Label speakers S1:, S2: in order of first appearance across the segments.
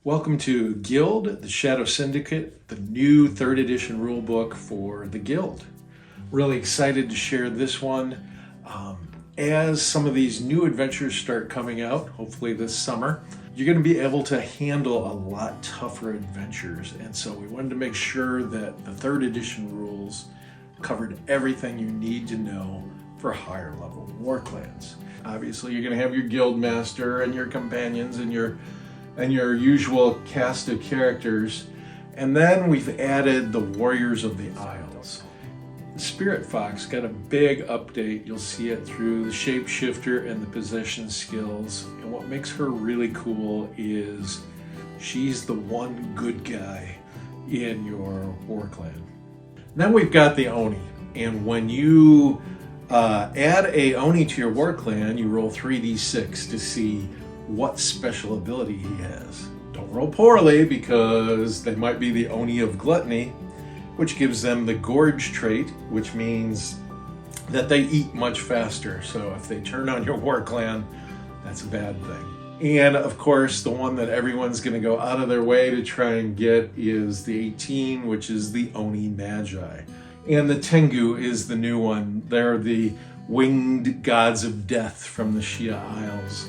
S1: Welcome to Guild, the Shadow Syndicate, the new 3rd edition rulebook for the Guild. Really excited to share this one. As some of these new adventures start coming out, hopefully this summer, you're going to be able to handle a lot tougher adventures. And so we wanted to make sure that the 3rd edition rules covered everything you need to know for higher level war clans. Obviously, you're going to have your guild master and your companions and your usual cast of characters. And then we've added the Warriors of the Isles. The Spirit Fox got a big update. You'll see it through the shapeshifter and the possession skills. And what makes her really cool is she's the one good guy in your war clan. Then we've got the Oni. And when you add a Oni to your war clan, you roll 3d6 to see what special ability he has. Don't roll poorly because they might be the Oni of Gluttony, which gives them the Gorge trait, which means that they eat much faster. So if they turn on your war clan, that's a bad thing. And of course, the one that everyone's going to go out of their way to try and get is the 18, which is the Oni Magi. And the Tengu is the new one. They're the winged gods of death from the Hsia Isles.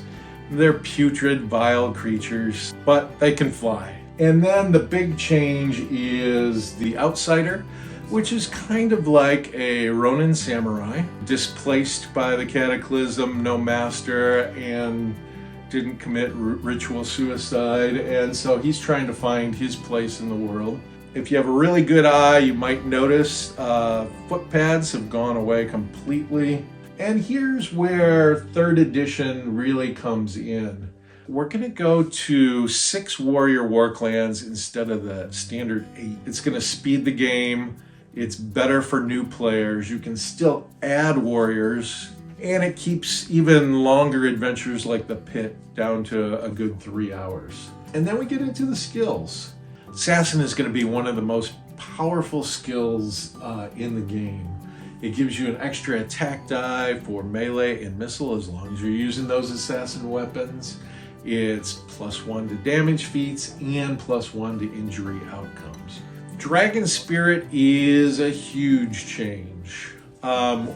S1: They're putrid, vile creatures, but they can fly. And then the big change is the Outsider, which is kind of like a Ronin samurai, displaced by the Cataclysm, no master, and didn't commit ritual suicide. And so he's trying to find his place in the world. If you have a really good eye, you might notice foot pads have gone away completely. And here's where 3rd edition really comes in. We're going to go to 6 warrior war clans instead of the standard 8. It's going to speed the game. It's better for new players. You can still add warriors, and it keeps even longer adventures like the Pit down to a good 3 hours. And then we get into the skills. Assassin is going to be one of the most powerful skills in the game. It gives you an extra attack die for melee and missile as long as you're using those assassin weapons. It's +1 to damage feats and +1 to injury outcomes. Dragon Spirit is a huge change.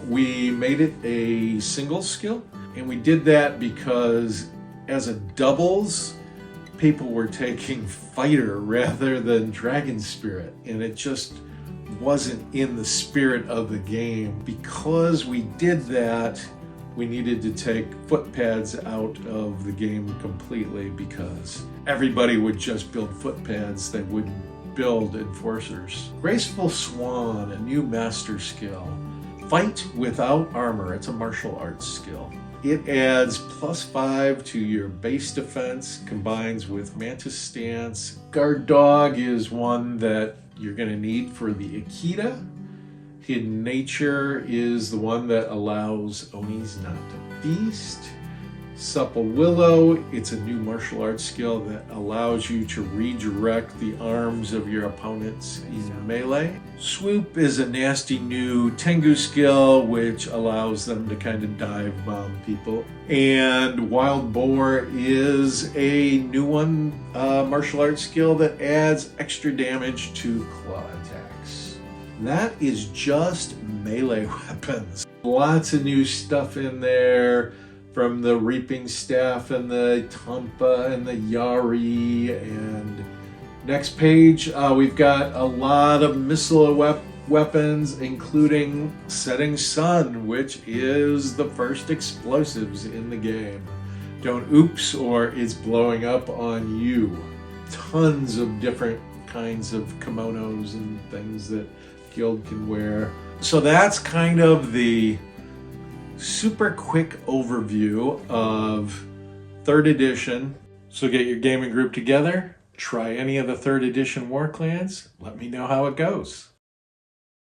S1: We made it a single skill, and we did that because as a doubles, people were taking Fighter rather than Dragon Spirit, and it just wasn't in the spirit of the game. Because we did that, we needed to take foot pads out of the game completely because everybody would just build foot pads, they wouldn't build enforcers. Graceful Swan, a new master skill. Fight without armor, it's a martial arts skill. It adds +5 to your base defense, combines with Mantis Stance. Guard Dog is one that you're going to need for the Akita. Hidden Nature is the one that allows Onis not to feast. Supple Willow, it's a new martial arts skill that allows you to redirect the arms of your opponents in melee. Swoop is a nasty new Tengu skill which allows them to kind of dive bomb people. And Wild Boar is a new one, martial arts skill that adds extra damage to claw attacks. That is just melee weapons. Lots of new stuff in there, from the Reaping Staff and the Tampa and the Yari. And next page, we've got a lot of missile weapons, including Setting Sun, which is the first explosives in the game. Don't oops or it's blowing up on you. Tons of different kinds of kimonos and things that Guild can wear. So that's kind of the super quick overview of 3rd edition. So get your gaming group together, try any of the 3rd edition war clans, let me know how it goes.